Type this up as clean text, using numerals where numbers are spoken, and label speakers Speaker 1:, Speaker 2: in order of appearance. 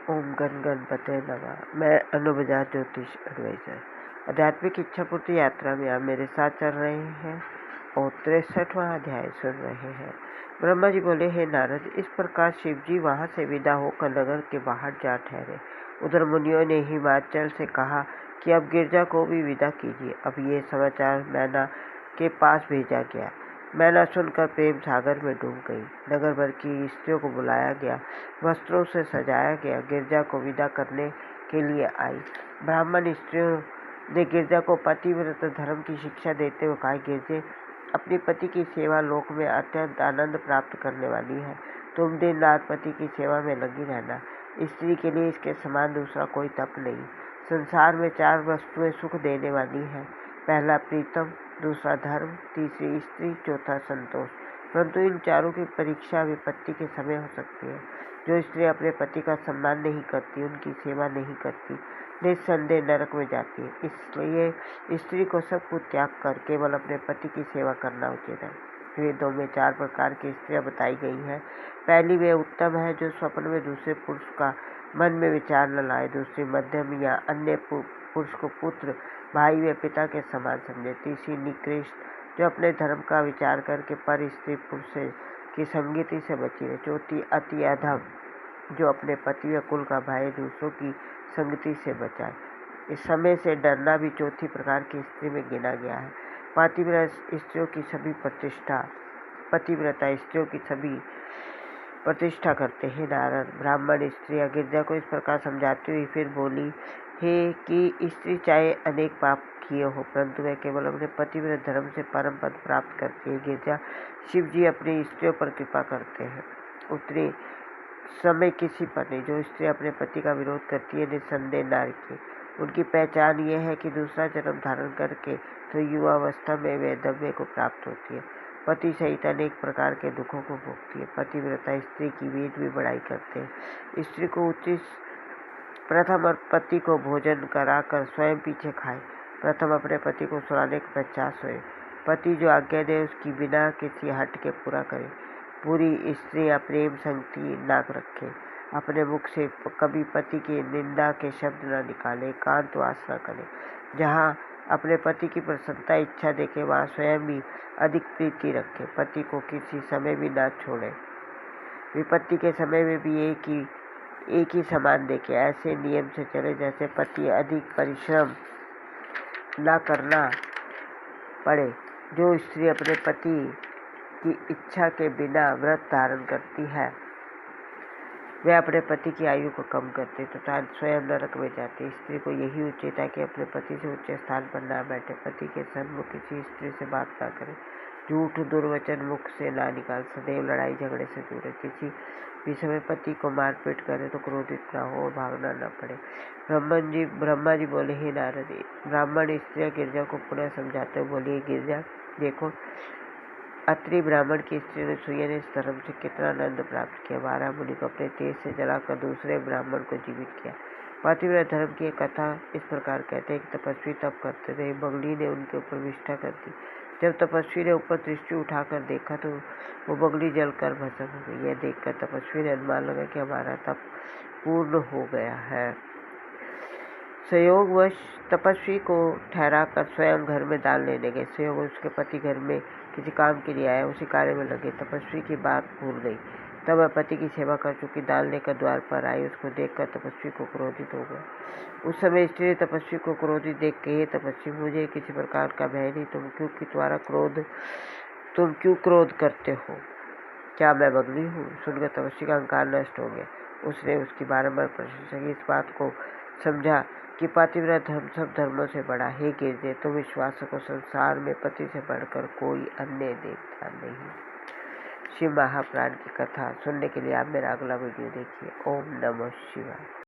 Speaker 1: ओम गण गणपते नमः। मैं अनु बजाज ज्योतिष एडवाइजर आध्यात्मिक इच्छा पूर्ति यात्रा में आप मेरे साथ चल रहे हैं और 63वां अध्याय सुन रहे हैं। ब्रह्मा जी बोले, हे नारद, इस प्रकार शिव जी वहाँ से विदा होकर नगर के बाहर जा ठहरे। उधर मुनियों ने हिमाचल से कहा कि अब गिरजा को भी विदा कीजिए। अब ये समाचार मैना के पास भेजा गया। मैना सुनकर प्रेम सागर में डूब गई। नगर भर की स्त्रियों को बुलाया गया, वस्त्रों से सजाया गया, गिरजा को विदा करने के लिए आई। ब्राह्मण स्त्रियों ने गिरजा को पतिव्रत धर्म की शिक्षा देते हुए कहा, गिरजे, अपने पति की सेवा लोक में अत्यंत आनंद प्राप्त करने वाली है। तुम दिन रात पति की सेवा में लगी रहना। स्त्री के लिए इसके समान दूसरा कोई तप नहीं। संसार में 4 वस्तुएं सुख देने वाली हैं। पहला प्रीतम, दूसरा धर्म, तीसरी स्त्री, चौथा संतोष। परंतु इन चारों की परीक्षा विपत्ति के समय हो सकती है। जो स्त्री अपने पति का सम्मान नहीं करती, उनकी सेवा नहीं करती, निस्संदेह नरक में जाती है। इसलिए स्त्री को सब कुछ त्याग कर केवल अपने पति की सेवा करना उचित है। वेदों में 4 प्रकार की स्त्रियां बताई गई हैं। पहली वे उत्तम है, जो स्वप्न में दूसरे पुरुष का मन में विचार न लाए। दूसरी मध्यम या अन्य पुरुष को पुत्र, भाई व पिता के समान समझे। तीसरी निकृष्ट, जो अपने धर्म का विचार करके पर स्त्री पुरुष की संगति से बची रहे। चौथी अति अधम, जो अपने पति व कुल का भय दूसरों की संगति से बचाए। इस समय से डरना भी चौथी प्रकार की स्त्री में गिना गया है। पतिव्रता स्त्रियों की सभी प्रतिष्ठा करते हैं। नारद, ब्राह्मण स्त्रियां गिरजा को इस प्रकार समझाती हुई फिर बोली, हे कि स्त्री चाहे अनेक पाप किए हो, परंतु वह केवल अपने पतिव्रत धर्म से परम पद प्राप्त करती है। गिरजा, शिव जी अपनी स्त्रियों पर कृपा करते हैं, उतनी समय किसी पर नहीं। जो स्त्री अपने पति का विरोध करती है, निस्संदेह नारकी। उनकी पहचान यह है कि दूसरा जन्म धारण करके तो युवावस्था में वैधव्य को प्राप्त होती है। पति सहित अनेक प्रकार के दुखों को भोगती है। पतिव्रता स्त्री की वेद भी बड़ाई करते हैं। स्त्री को उचित प्रथम और पति को भोजन कराकर स्वयं पीछे खाए। प्रथम अपने पति को सुलाने के पश्चात सोए। पति जो आज्ञा दे उसकी बिना किसी हट के पूरा करे। पूरी स्त्रियां प्रेम संगति नाक रखे। अपने मुख से कभी पति की निंदा के शब्द न निकाले। एकांतवास न करे। जहाँ अपने पति की प्रसन्नता इच्छा देखे, वहाँ स्वयं भी अधिक प्रीति रखे। पति को किसी समय भी न छोड़े। विपत्ति के समय में भी एक ही समान देखे। ऐसे नियम से चले जैसे पति अधिक परिश्रम न करना पड़े। जो स्त्री अपने पति की इच्छा के बिना व्रत धारण करती है, वह अपने पति की आयु को कम करती तथा स्वयं नरक में जाती। स्त्री को यही उचित है कि अपने पति से उच्च स्थान पर ना बैठे। पति के सन्मुख किसी स्त्री से बात ना करे। झूठ दुर्वचन मुख से ना निकाल। सदैव लड़ाई झगड़े से दूर रहे। किसी भी समय पति को मारपीट करे तो क्रोधित ना हो और भागना न पड़े। ब्रह्मा जी बोले, हे नारद, ब्राह्मण स्त्रियां गिरजा को पुनः समझाते हुए बोली, गिरजा, देखो, अत्रि ब्राह्मण की स्त्री ने सुयन इस धर्म से कितना आनंद प्राप्त किया। 12 मुनि को अपने तेज से जलाकर दूसरे ब्राह्मण को जीवित किया। पतिव्रत धर्म की कथा इस प्रकार कहते हैं कि तपस्वी तप करते थे। बगली ने उनके ऊपर विष्ठा कर दी। जब तपस्वी ने ऊपर दृष्टि उठाकर देखा तो वो बगली जलकर भस्म हो गई। यह देखकर तपस्वी ने अनुमान लगा कि हमारा तप पूर्ण हो गया है। संयोगवश तपस्वी को ठहराकर स्वयं घर में दान लेने गए। संयोग उसके पति घर में किसी काम के लिए आया, उसी कार्य में लगे। तपस्वी की बात भूल गई। तब वह पति की सेवा कर चुकी दान लेकर द्वार पर आई। उसको देखकर तपस्वी को क्रोधित हो गया। उस समय स्त्री ने तपस्वी को क्रोधित देख के, हे तपस्वी, मुझे किसी प्रकार का भय नहीं। तुम क्यों क्रोध करते हो? क्या मैं बगली हूँ? सुनकर तपस्वी का अहंकार नष्ट हो गया। उसने उसकी बारंबार प्रशंसा की। इस बात को समझा कि पतिव्रत धर्म सब धर्मों से बड़ा। हे गिरजे, तुम विश्वास को संसार में पति से बढ़कर कोई अन्य देवता नहीं। शिव महापुराण की कथा सुनने के लिए आप मेरा अगला वीडियो देखिए। ओम नमः शिवाय।